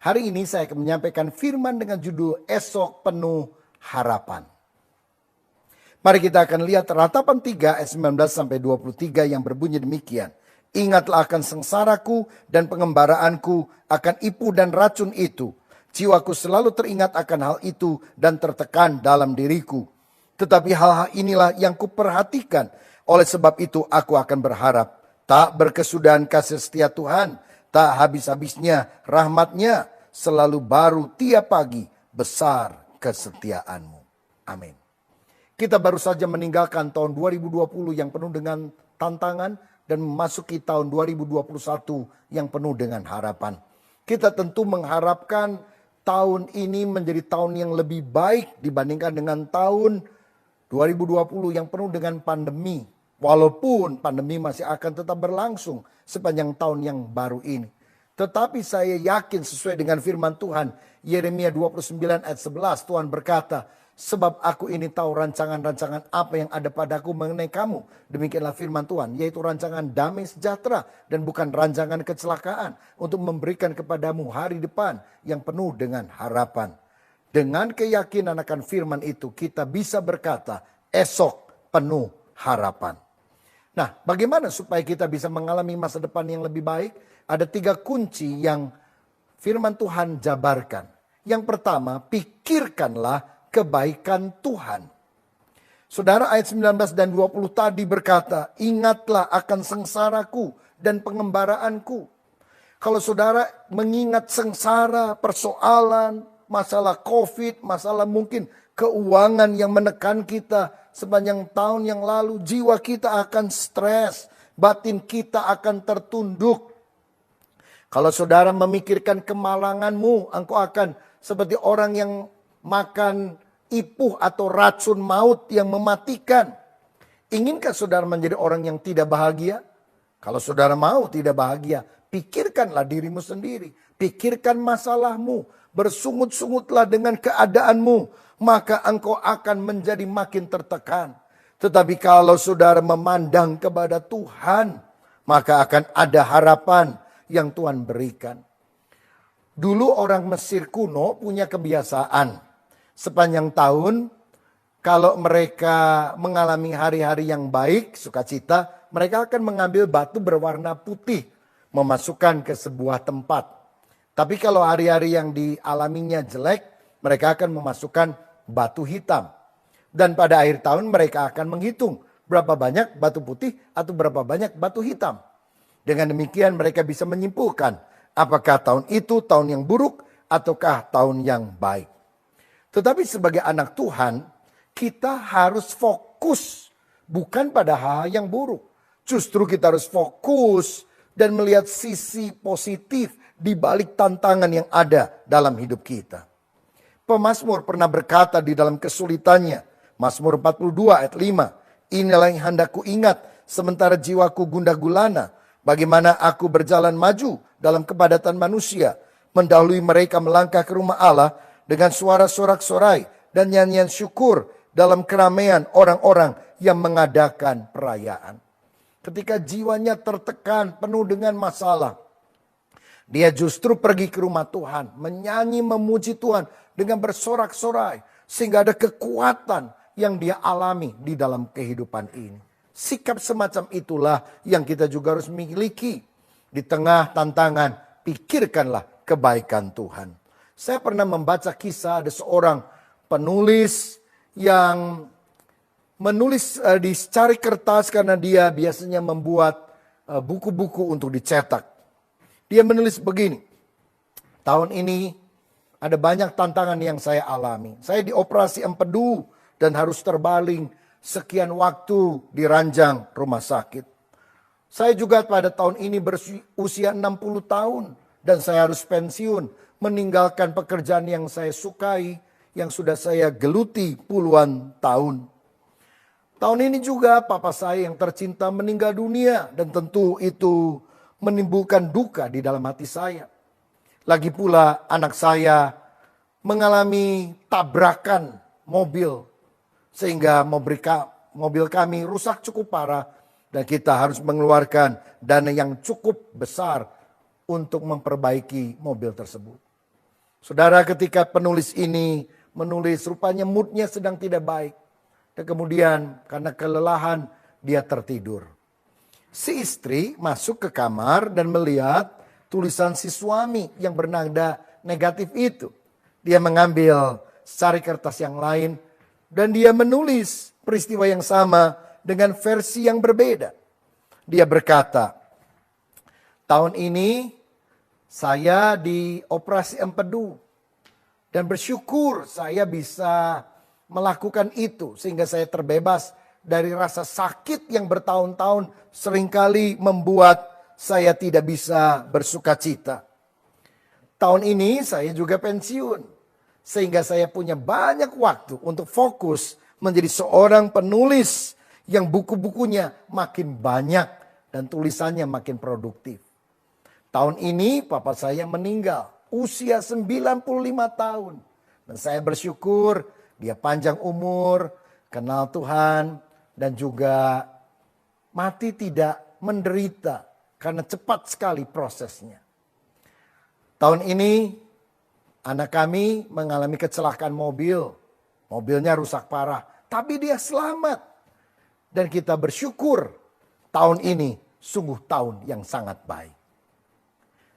Hari ini saya akan menyampaikan firman dengan judul Esok Penuh Harapan. Mari kita akan lihat Ratapan 3 ayat 19 sampai 23 yang berbunyi demikian. Ingatlah akan sengsaraku dan pengembaraanku, akan ipu dan racun itu. Jiwaku selalu teringat akan hal itu dan tertekan dalam diriku. Tetapi hal-hal inilah yang kuperhatikan. Oleh sebab itu aku akan berharap. Tak berkesudahan kasih setia Tuhan. Tak habis-habisnya rahmatnya. Selalu baru tiap pagi, besar kesetiaanmu. Amin. Kita baru saja meninggalkan tahun 2020 yang penuh dengan tantangan dan memasuki tahun 2021 yang penuh dengan harapan. Kita tentu mengharapkan tahun ini menjadi tahun yang lebih baik dibandingkan dengan tahun 2020 yang penuh dengan pandemi. Walaupun pandemi masih akan tetap berlangsung sepanjang tahun yang baru ini. Tetapi saya yakin sesuai dengan firman Tuhan, Yeremia 29 ayat 11, Tuhan berkata, sebab aku ini tahu rancangan-rancangan apa yang ada padaku mengenai kamu. Demikianlah firman Tuhan, yaitu rancangan damai sejahtera dan bukan rancangan kecelakaan, untuk memberikan kepadamu hari depan yang penuh dengan harapan. Dengan keyakinan akan firman itu, kita bisa berkata, esok penuh harapan. Nah, bagaimana supaya kita bisa mengalami masa depan yang lebih baik? Ada 3 kunci yang firman Tuhan jabarkan. Yang pertama, pikirkanlah kebaikan Tuhan. Saudara, ayat 19 dan 20 tadi berkata, ingatlah akan sengsaraku dan pengembaraanku. Kalau saudara mengingat sengsara, persoalan, masalah COVID, masalah mungkin keuangan yang menekan kita sepanjang tahun yang lalu, jiwa kita akan stres, batin kita akan tertunduk. Kalau saudara memikirkan kemalanganmu, engkau akan seperti orang yang makan ipuh atau racun maut yang mematikan. Inginkah saudara menjadi orang yang tidak bahagia? Kalau saudara mau tidak bahagia, pikirkanlah dirimu sendiri. Pikirkan masalahmu. Bersungut-sungutlah dengan keadaanmu. Maka engkau akan menjadi makin tertekan. Tetapi kalau saudara memandang kepada Tuhan, maka akan ada harapan yang Tuhan berikan. Dulu orang Mesir kuno punya kebiasaan. Sepanjang tahun, kalau mereka mengalami hari-hari yang baik, sukacita, mereka akan mengambil batu berwarna putih, memasukkan ke sebuah tempat. Tapi kalau hari-hari yang dialaminya jelek, mereka akan memasukkan batu hitam. Dan pada akhir tahun mereka akan menghitung berapa banyak batu putih atau berapa banyak batu hitam. Dengan demikian mereka bisa menyimpulkan apakah tahun itu tahun yang buruk ataukah tahun yang baik. Tetapi sebagai anak Tuhan, kita harus fokus bukan pada hal yang buruk. Justru kita harus fokus dan melihat sisi positif di balik tantangan yang ada dalam hidup kita. Pemazmur pernah berkata di dalam kesulitannya, Mazmur 42 ayat 5, inilah yang hendak ku ingat sementara jiwaku gundah gulana, bagaimana aku berjalan maju dalam kepadatan manusia, mendahului mereka melangkah ke rumah Allah dengan suara sorak-sorai dan nyanyian syukur dalam keramaian orang-orang yang mengadakan perayaan. Ketika jiwanya tertekan, penuh dengan masalah, dia justru pergi ke rumah Tuhan, menyanyi memuji Tuhan dengan bersorak-sorai, sehingga ada kekuatan yang dia alami di dalam kehidupan ini. Sikap semacam itulah yang kita juga harus miliki. Di tengah tantangan, pikirkanlah kebaikan Tuhan. Saya pernah membaca kisah ada seorang penulis yang menulis di secari kertas karena dia biasanya membuat buku-buku untuk dicetak. Dia menulis begini, tahun ini ada banyak tantangan yang saya alami. Saya dioperasi empedu dan harus terbaling sekian waktu di ranjang rumah sakit. Saya juga pada tahun ini berusia 60 tahun dan saya harus pensiun, meninggalkan pekerjaan yang saya sukai, yang sudah saya geluti puluhan tahun. Tahun ini juga papa saya yang tercinta meninggal dunia dan tentu itu menimbulkan duka di dalam hati saya. Lagi pula anak saya mengalami tabrakan mobil sehingga mobil kami rusak cukup parah dan kita harus mengeluarkan dana yang cukup besar untuk memperbaiki mobil tersebut. Saudara, ketika penulis ini menulis, rupanya moodnya sedang tidak baik. Dan kemudian karena kelelahan dia tertidur. Si istri masuk ke kamar dan melihat tulisan si suami yang bernada negatif itu. Dia mengambil secari kertas yang lain dan dia menulis peristiwa yang sama dengan versi yang berbeda. Dia berkata, tahun ini saya dioperasi empedu dan bersyukur saya bisa melakukan itu sehingga saya terbebas dari rasa sakit yang bertahun-tahun seringkali membuat saya tidak bisa bersukacita. Tahun ini saya juga pensiun sehingga saya punya banyak waktu untuk fokus menjadi seorang penulis yang buku-bukunya makin banyak dan tulisannya makin produktif. Tahun ini papa saya meninggal usia 95 tahun. Dan saya bersyukur dia panjang umur, kenal Tuhan, dan juga mati tidak menderita karena cepat sekali prosesnya. Tahun ini anak kami mengalami kecelakaan mobil. Mobilnya rusak parah, tapi dia selamat. Dan kita bersyukur tahun ini sungguh tahun yang sangat baik.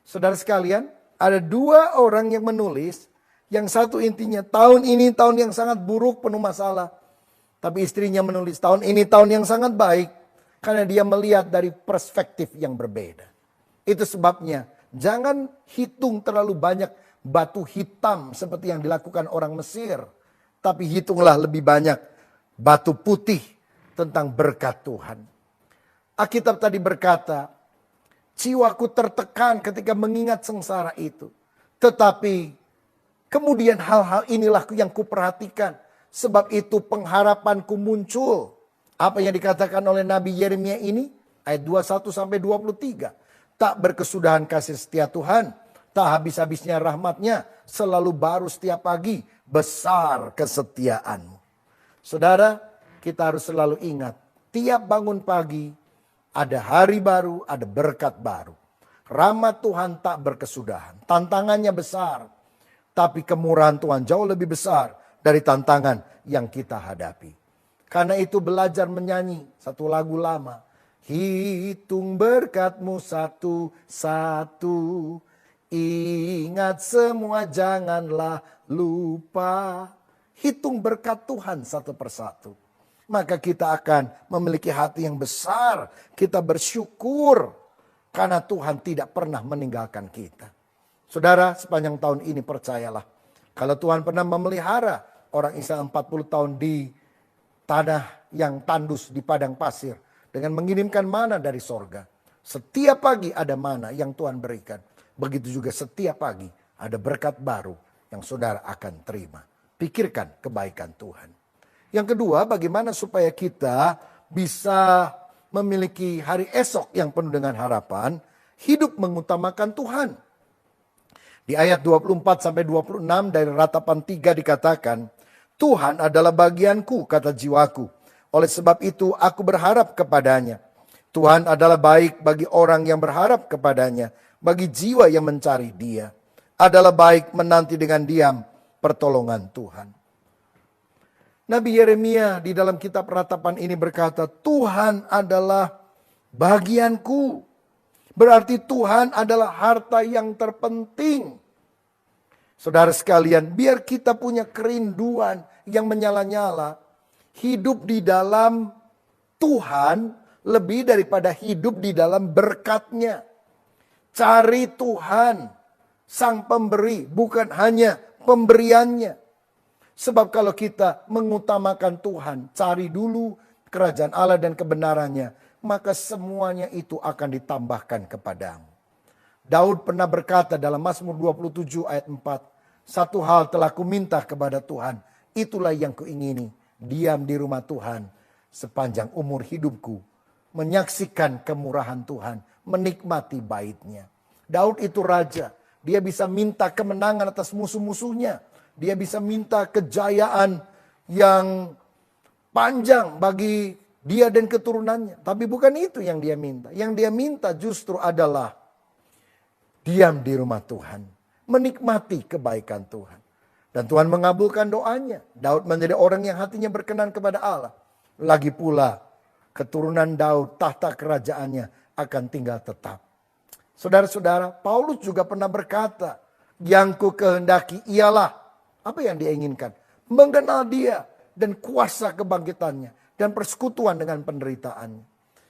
Saudara sekalian, ada dua orang yang menulis. Yang satu intinya tahun ini tahun yang sangat buruk penuh masalah. Tapi istrinya menulis tahun ini tahun yang sangat baik. Karena dia melihat dari perspektif yang berbeda. Itu sebabnya jangan hitung terlalu banyak batu hitam seperti yang dilakukan orang Mesir. Tapi hitunglah lebih banyak batu putih tentang berkat Tuhan. Alkitab tadi berkata, jiwaku tertekan ketika mengingat sengsara itu. Tetapi kemudian hal-hal inilah yang kuperhatikan. Sebab itu pengharapanku muncul. Apa yang dikatakan oleh Nabi Yeremia ini? Ayat 21 sampai 23. Tak berkesudahan kasih setia Tuhan. Tak habis-habisnya rahmatnya. Selalu baru setiap pagi. Besar kesetiaanmu. Saudara, kita harus selalu ingat. Tiap bangun pagi ada hari baru, ada berkat baru. Rahmat Tuhan tak berkesudahan. Tantangannya besar. Tapi kemurahan Tuhan jauh lebih besar dari tantangan yang kita hadapi. Karena itu belajar menyanyi satu lagu lama. Hitung berkatmu satu-satu. Ingat semua janganlah lupa. Hitung berkat Tuhan satu persatu. Maka kita akan memiliki hati yang besar. Kita bersyukur karena Tuhan tidak pernah meninggalkan kita. Saudara, sepanjang tahun ini percayalah. Kalau Tuhan pernah memelihara orang Israel 40 tahun di tanah yang tandus di padang pasir. Dengan mengirimkan mana dari sorga. Setiap pagi ada mana yang Tuhan berikan. Begitu juga setiap pagi ada berkat baru yang saudara akan terima. Pikirkan kebaikan Tuhan. Yang kedua, bagaimana supaya kita bisa memiliki hari esok yang penuh dengan harapan. Hidup mengutamakan Tuhan. Di ayat 24 sampai 26 dari Ratapan 3 dikatakan, Tuhan adalah bagianku, kata jiwaku. Oleh sebab itu aku berharap kepadanya. Tuhan adalah baik bagi orang yang berharap kepadanya. Bagi jiwa yang mencari dia. Adalah baik menanti dengan diam pertolongan Tuhan. Nabi Yeremia di dalam kitab Ratapan ini berkata, Tuhan adalah bagianku. Berarti Tuhan adalah harta yang terpenting. Saudara sekalian, biar kita punya kerinduan yang menyala-nyala. Hidup di dalam Tuhan lebih daripada hidup di dalam berkat-Nya. Cari Tuhan, Sang Pemberi, bukan hanya pemberiannya. Sebab kalau kita mengutamakan Tuhan, cari dulu kerajaan Allah dan kebenarannya, maka semuanya itu akan ditambahkan kepadamu. Daud pernah berkata dalam Mazmur 27 ayat 4, satu hal telah kuminta kepada Tuhan, itulah yang kuingini, diam di rumah Tuhan sepanjang umur hidupku, menyaksikan kemurahan Tuhan, menikmati bait-Nya. Daud itu raja, dia bisa minta kemenangan atas musuh-musuhnya. Dia bisa minta kejayaan yang panjang bagi dia dan keturunannya. Tapi bukan itu yang dia minta. Yang dia minta justru adalah diam di rumah Tuhan. menikmati kebaikan Tuhan. Dan Tuhan mengabulkan doanya. Daud menjadi orang yang hatinya berkenan kepada Allah. Lagi pula keturunan Daud, tahta kerajaannya akan tinggal tetap. Saudara-saudara, Paulus juga pernah berkata, yang ku kehendaki ialah, apa yang dia inginkan? Mengenal dia dan kuasa kebangkitannya dan persekutuan dengan penderitaannya.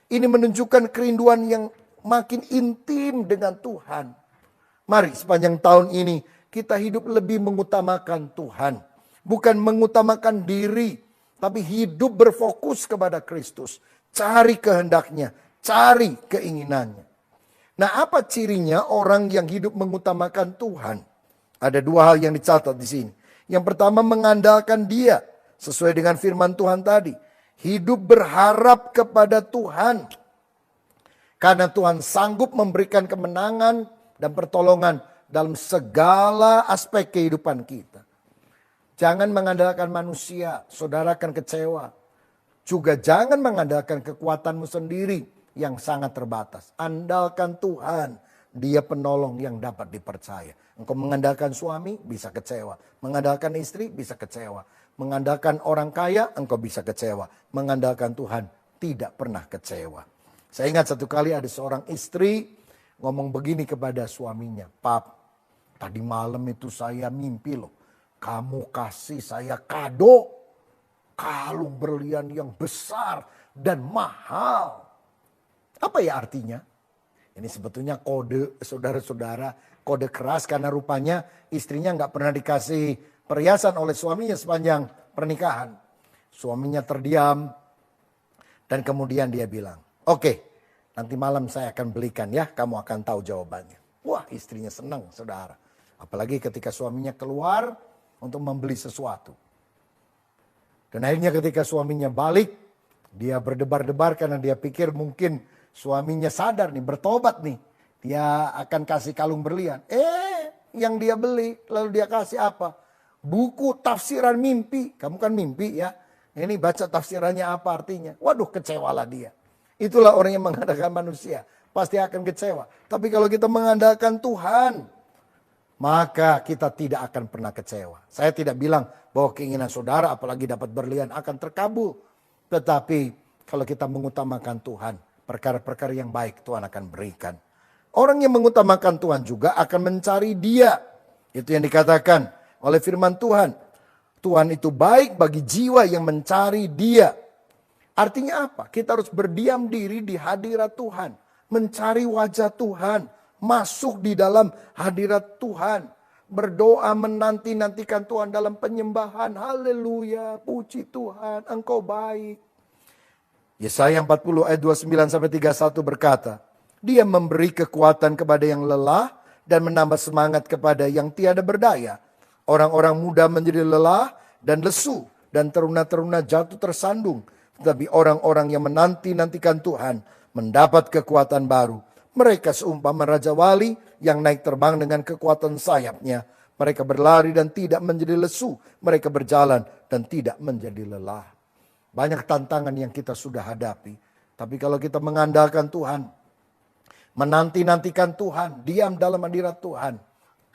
Ini menunjukkan kerinduan yang makin intim dengan Tuhan. Mari sepanjang tahun ini kita hidup lebih mengutamakan Tuhan. Bukan mengutamakan diri, tapi hidup berfokus kepada Kristus. Cari kehendaknya, cari keinginannya. Nah, apa cirinya orang yang hidup mengutamakan Tuhan? Ada dua hal yang dicatat di sini. Yang pertama, mengandalkan Dia sesuai dengan firman Tuhan tadi. Hidup berharap kepada Tuhan. Karena Tuhan sanggup memberikan kemenangan dan pertolongan dalam segala aspek kehidupan kita. Jangan mengandalkan manusia, saudara akan kecewa. Juga jangan mengandalkan kekuatanmu sendiri yang sangat terbatas. Andalkan Tuhan, Dia penolong yang dapat dipercaya. Engkau mengandalkan suami, bisa kecewa. Mengandalkan istri, bisa kecewa. Mengandalkan orang kaya, engkau bisa kecewa. Mengandalkan Tuhan, tidak pernah kecewa. Saya ingat satu kali ada seorang istri ngomong begini kepada suaminya. Pap, tadi malam itu saya mimpi loh. Kamu kasih saya kado. Kalung berlian yang besar dan mahal. Apa ya artinya? Ini sebetulnya kode, saudara-saudara, kode keras karena rupanya istrinya nggak pernah dikasih perhiasan oleh suaminya sepanjang pernikahan. Suaminya terdiam dan kemudian dia bilang, oke, nanti malam saya akan belikan ya, kamu akan tahu jawabannya. Wah, istrinya senang, saudara. Apalagi ketika suaminya keluar untuk membeli sesuatu. Dan akhirnya ketika suaminya balik, dia berdebar-debar karena dia pikir mungkin suaminya sadar nih, bertobat nih. Dia akan kasih kalung berlian. Yang dia beli lalu dia kasih apa? Buku tafsiran mimpi. Kamu kan mimpi ya. Ini baca tafsirannya apa artinya. Waduh, kecewalah dia. Itulah orang yang mengandalkan manusia. Pasti akan kecewa. Tapi kalau kita mengandalkan Tuhan, maka kita tidak akan pernah kecewa. Saya tidak bilang bahwa keinginan saudara apalagi dapat berlian akan terkabul. Tetapi kalau kita mengutamakan Tuhan, perkara-perkara yang baik Tuhan akan berikan. Orang yang mengutamakan Tuhan juga akan mencari Dia. Itu yang dikatakan oleh firman Tuhan. Tuhan itu baik bagi jiwa yang mencari Dia. Artinya apa? Kita harus berdiam diri di hadirat Tuhan. Mencari wajah Tuhan. Masuk di dalam hadirat Tuhan. Berdoa menanti-nantikan Tuhan dalam penyembahan. Haleluya, puji Tuhan, Engkau baik. Yesaya 40 ayat 29-31 berkata, Dia memberi kekuatan kepada yang lelah dan menambah semangat kepada yang tiada berdaya. Orang-orang muda menjadi lelah dan lesu dan teruna-teruna jatuh tersandung. Tetapi orang-orang yang menanti-nantikan Tuhan mendapat kekuatan baru. Mereka seumpama Raja Wali yang naik terbang dengan kekuatan sayapnya. Mereka berlari dan tidak menjadi lesu. Mereka berjalan dan tidak menjadi lelah. Banyak tantangan yang kita sudah hadapi. Tapi kalau kita mengandalkan Tuhan, menanti-nantikan Tuhan, diam dalam hadirat Tuhan,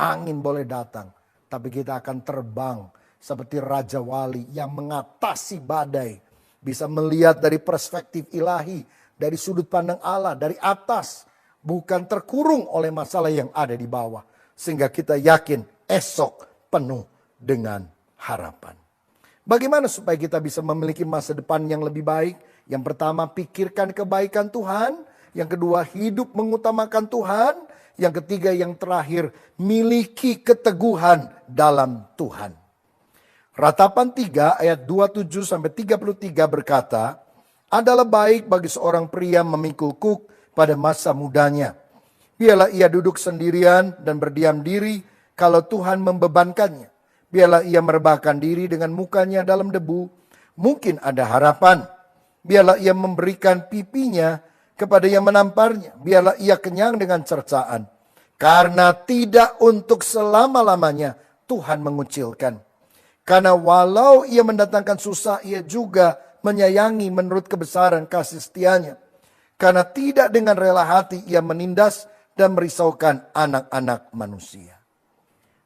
angin boleh datang. Tapi kita akan terbang seperti Raja Wali yang mengatasi badai. Bisa melihat dari perspektif ilahi, dari sudut pandang Allah, dari atas. Bukan terkurung oleh masalah yang ada di bawah. Sehingga kita yakin esok penuh dengan harapan. Bagaimana supaya kita bisa memiliki masa depan yang lebih baik? Yang pertama, pikirkan kebaikan Tuhan. Yang kedua, hidup mengutamakan Tuhan. Yang ketiga, yang terakhir, miliki keteguhan dalam Tuhan. Ratapan 3 ayat 27-33 berkata, adalah baik bagi seorang pria memikul kuk pada masa mudanya. Biarlah ia duduk sendirian dan berdiam diri kalau Tuhan membebankannya. Biarlah ia merebahkan diri dengan mukanya dalam debu. Mungkin ada harapan. Biarlah ia memberikan pipinya kepada yang menamparnya. Biarlah ia kenyang dengan cercaan. Karena tidak untuk selama-lamanya Tuhan mengucilkan. Karena walau ia mendatangkan susah, ia juga menyayangi menurut kebesaran kasih setianya. Karena tidak dengan rela hati ia menindas dan merisaukan anak-anak manusia.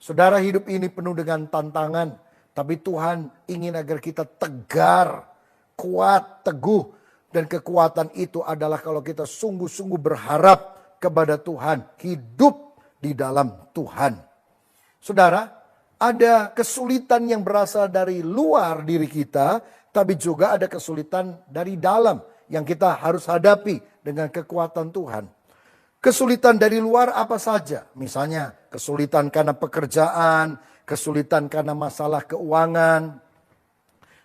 Saudara, hidup ini penuh dengan tantangan. Tapi Tuhan ingin agar kita tegar, kuat, teguh. Dan kekuatan itu adalah kalau kita sungguh-sungguh berharap kepada Tuhan. Hidup di dalam Tuhan. Saudara, ada kesulitan yang berasal dari luar diri kita. Tapi juga ada kesulitan dari dalam yang kita harus hadapi dengan kekuatan Tuhan. Kesulitan dari luar apa saja? Misalnya kesulitan karena pekerjaan, kesulitan karena masalah keuangan.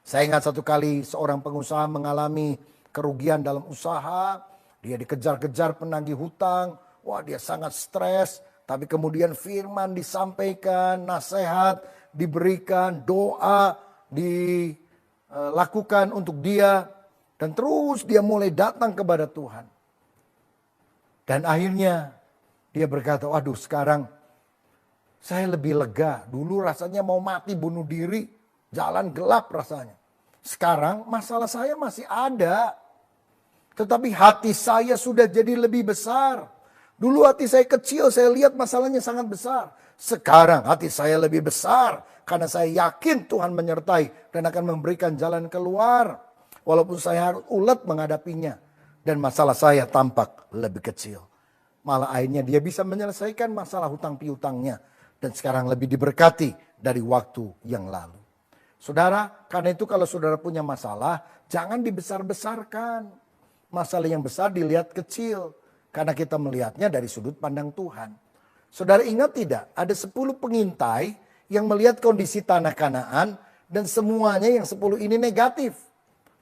Saya ingat satu kali seorang pengusaha mengalami kerugian dalam usaha. Dia dikejar-kejar penagih hutang. Wah, dia sangat stres. Tapi kemudian firman disampaikan, nasihat diberikan, doa dilakukan untuk dia. Dan terus dia mulai datang kepada Tuhan. Dan akhirnya dia berkata, waduh sekarang saya lebih lega. Dulu rasanya mau mati bunuh diri, jalan gelap rasanya. Sekarang masalah saya masih ada. Tetapi hati saya sudah jadi lebih besar. Dulu hati saya kecil, saya lihat masalahnya sangat besar. Sekarang hati saya lebih besar. Karena saya yakin Tuhan menyertai dan akan memberikan jalan keluar. Walaupun saya harus ulet menghadapinya. Dan masalah saya tampak lebih kecil. Malah akhirnya dia bisa menyelesaikan masalah hutang piutangnya. Dan sekarang lebih diberkati dari waktu yang lalu. Saudara, karena itu kalau saudara punya masalah, jangan dibesar-besarkan. Masalah yang besar dilihat kecil. Karena kita melihatnya dari sudut pandang Tuhan. Saudara ingat tidak? Ada 10 pengintai yang melihat kondisi tanah Kanaan. Dan semuanya yang 10 ini negatif.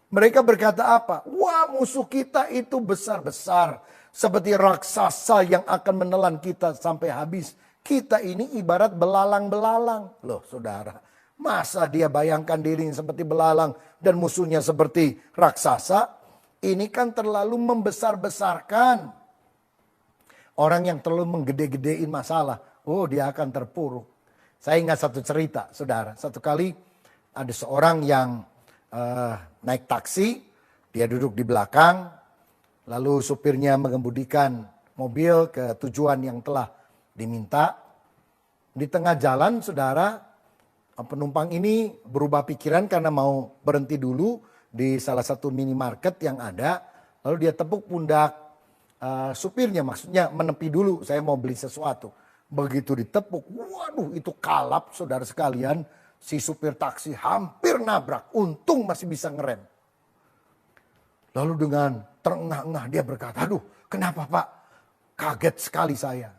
Mereka berkata apa? Wah, musuh kita itu besar-besar. Seperti raksasa yang akan menelan kita sampai habis. Kita ini ibarat belalang-belalang. Loh saudara, masa dia bayangkan dirinya seperti belalang dan musuhnya seperti raksasa? Ini kan terlalu membesar-besarkan. Orang yang terlalu menggede-gedein masalah, oh dia akan terpuruk. Saya ingat satu cerita, saudara. Satu kali ada seorang yang naik taksi, dia duduk di belakang, lalu supirnya mengemudikan mobil ke tujuan yang telah diminta. Di tengah jalan, saudara, penumpang ini berubah pikiran karena mau berhenti dulu di salah satu minimarket yang ada. Lalu dia tepuk pundak supirnya, maksudnya menepi dulu, saya mau beli sesuatu. Begitu ditepuk, waduh itu kalap saudara sekalian. Si supir taksi hampir nabrak, untung masih bisa ngerem. Lalu dengan terengah-engah dia berkata, aduh kenapa Pak? Kaget sekali saya.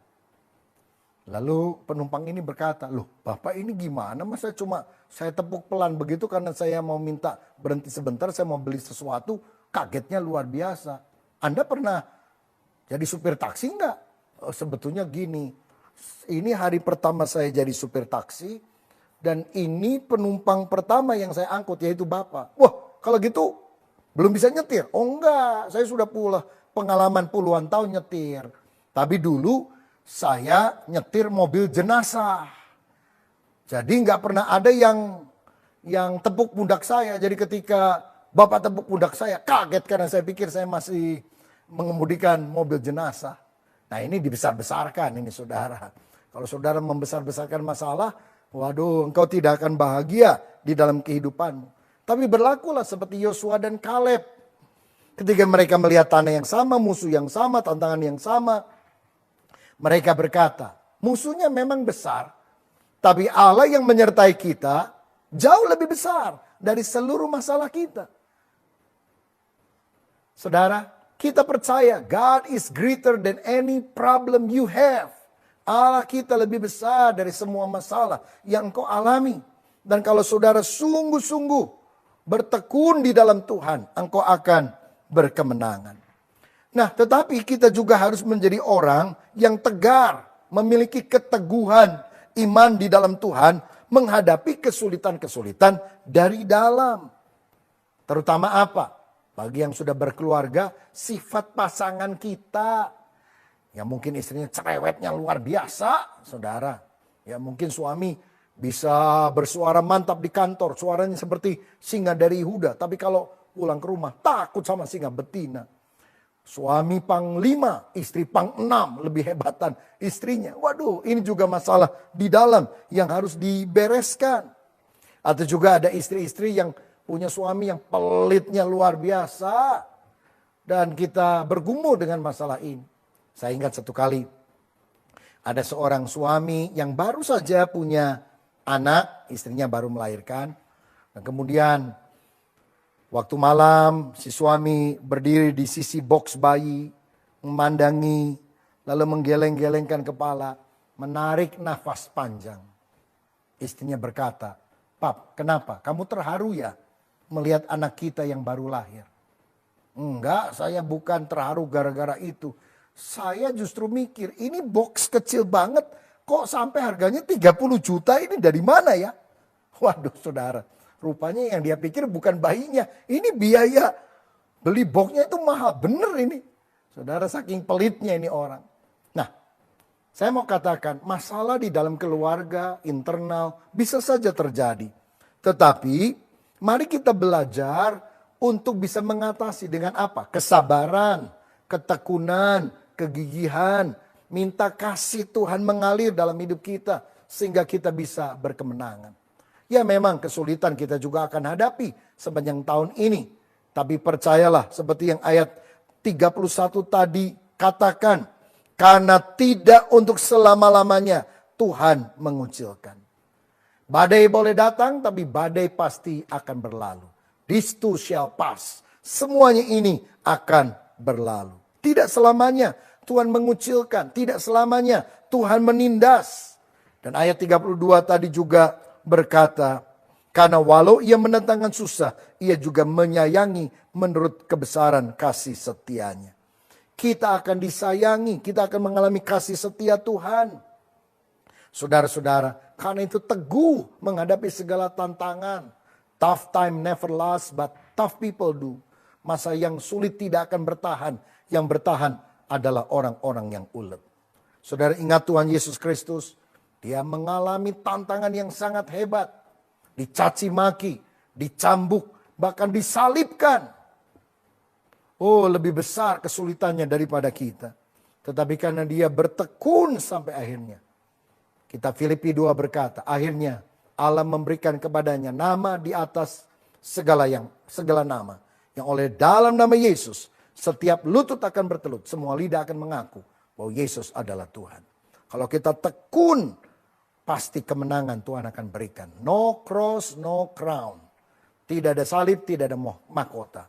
Lalu penumpang ini berkata, loh Bapak ini gimana? Masa cuma saya tepuk pelan begitu karena saya mau minta berhenti sebentar, saya mau beli sesuatu, kagetnya luar biasa. Anda pernah jadi supir taksi enggak? Oh, sebetulnya gini, ini hari pertama saya jadi supir taksi. Dan ini penumpang pertama yang saya angkut yaitu Bapak. Wah kalau gitu belum bisa nyetir. Oh enggak, saya sudah pula pengalaman puluhan tahun nyetir. Tapi dulu saya nyetir mobil jenazah. Jadi nggak pernah ada yang tepuk pundak saya. Jadi ketika Bapak tepuk pundak saya kaget karena saya pikir saya masih mengemudikan mobil jenazah. Nah ini dibesar-besarkan ini saudara. Kalau saudara membesar-besarkan masalah, waduh, engkau tidak akan bahagia di dalam kehidupanmu. Tapi berlakulah seperti Yosua dan Kaleb. Ketika mereka melihat tanah yang sama, musuh yang sama, tantangan yang sama. Mereka berkata, musuhnya memang besar. Tapi Allah yang menyertai kita jauh lebih besar dari seluruh masalah kita. Saudara, kita percaya God is greater than any problem you have. Allah kita lebih besar dari semua masalah yang engkau alami. Dan kalau saudara sungguh-sungguh bertekun di dalam Tuhan, engkau akan berkemenangan. Nah, tetapi kita juga harus menjadi orang yang tegar, memiliki keteguhan iman di dalam Tuhan, menghadapi kesulitan-kesulitan dari dalam. Terutama apa? Bagi yang sudah berkeluarga, sifat pasangan kita. Ya mungkin istrinya cerewetnya luar biasa, saudara. Ya mungkin suami bisa bersuara mantap di kantor, suaranya seperti singa dari Yehuda. Tapi kalau pulang ke rumah takut sama singa betina. Suami pang 5, istri pang 6, lebih hebatan istrinya. Waduh, ini juga masalah di dalam yang harus dibereskan. Atau juga ada istri-istri yang punya suami yang pelitnya luar biasa. Dan kita bergumul dengan masalah ini. Saya ingat satu kali, ada seorang suami yang baru saja punya anak, istrinya baru melahirkan. Dan kemudian waktu malam si suami berdiri di sisi box bayi, memandangi, lalu menggeleng-gelengkan kepala, menarik nafas panjang. Istrinya berkata, "Pap, kenapa? Kamu terharu ya melihat anak kita yang baru lahir?" "Enggak, saya bukan terharu gara-gara itu. Saya justru mikir, ini box kecil banget, kok sampai harganya 30 juta, ini dari mana ya?" Waduh saudara, rupanya yang dia pikir bukan bayinya. Ini biaya beli boxnya itu mahal. Bener ini. Saudara, saking pelitnya ini orang. Nah, saya mau katakan masalah di dalam keluarga, internal bisa saja terjadi. Tetapi mari kita belajar untuk bisa mengatasi dengan apa? Kesabaran, ketekunan, kegigihan. Minta kasih Tuhan mengalir dalam hidup kita sehingga kita bisa berkemenangan. Ya memang kesulitan kita juga akan hadapi sepanjang tahun ini. Tapi percayalah seperti yang ayat 31 tadi katakan. Karena tidak untuk selama-lamanya Tuhan mengucilkan. Badai boleh datang tapi badai pasti akan berlalu. This too shall pass. Semuanya ini akan berlalu. Tidak selamanya Tuhan mengucilkan. Tidak selamanya Tuhan menindas. Dan ayat 32 tadi juga berkata, karena walau ia mendatangkan susah, ia juga menyayangi menurut kebesaran kasih setianya. Kita akan disayangi, kita akan mengalami kasih setia Tuhan. Saudara-saudara, karena itu teguh menghadapi segala tantangan. Tough time never lasts, but tough people do. Masa yang sulit tidak akan bertahan, yang bertahan adalah orang-orang yang ulet. Saudara ingat Tuhan Yesus Kristus, dia mengalami tantangan yang sangat hebat. Dicaci maki, dicambuk, bahkan disalibkan. Oh, lebih besar kesulitannya daripada kita. Tetapi karena dia bertekun sampai akhirnya. Kitab Filipi 2 berkata, akhirnya Allah memberikan kepadanya nama di atas segala nama. Yang oleh dalam nama Yesus, setiap lutut akan bertelut, semua lidah akan mengaku bahwa Yesus adalah Tuhan. Kalau kita tekun, pasti kemenangan Tuhan akan berikan. No cross, no crown. Tidak ada salib, tidak ada mahkota.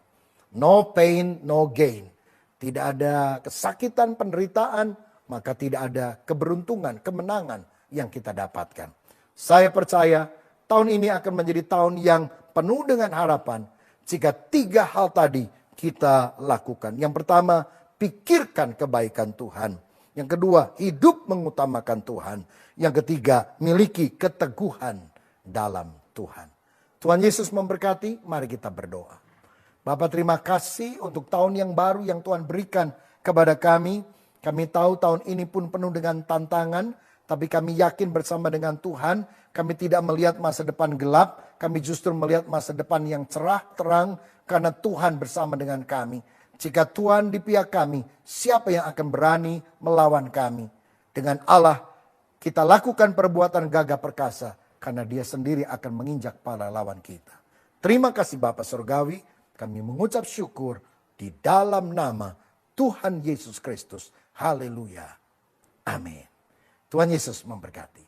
No pain, no gain. Tidak ada kesakitan, penderitaan, maka tidak ada keberuntungan, kemenangan yang kita dapatkan. Saya percaya tahun ini akan menjadi tahun yang penuh dengan harapan jika 3 hal tadi kita lakukan. Yang pertama, pikirkan kebaikan Tuhan. Yang kedua, hidup mengutamakan Tuhan. Yang ketiga, miliki keteguhan dalam Tuhan. Tuhan Yesus memberkati, mari kita berdoa. Bapa, terima kasih untuk tahun yang baru yang Tuhan berikan kepada kami. Kami tahu tahun ini pun penuh dengan tantangan, tapi kami yakin bersama dengan Tuhan, kami tidak melihat masa depan gelap, kami justru melihat masa depan yang cerah, terang, karena Tuhan bersama dengan kami. Jika Tuhan di pihak kami, siapa yang akan berani melawan kami? Dengan Allah, kita lakukan perbuatan gagah perkasa, karena dia sendiri akan menginjak para lawan kita. Terima kasih Bapa Surgawi, kami mengucap syukur di dalam nama Tuhan Yesus Kristus. Haleluya. Amin. Tuhan Yesus memberkati.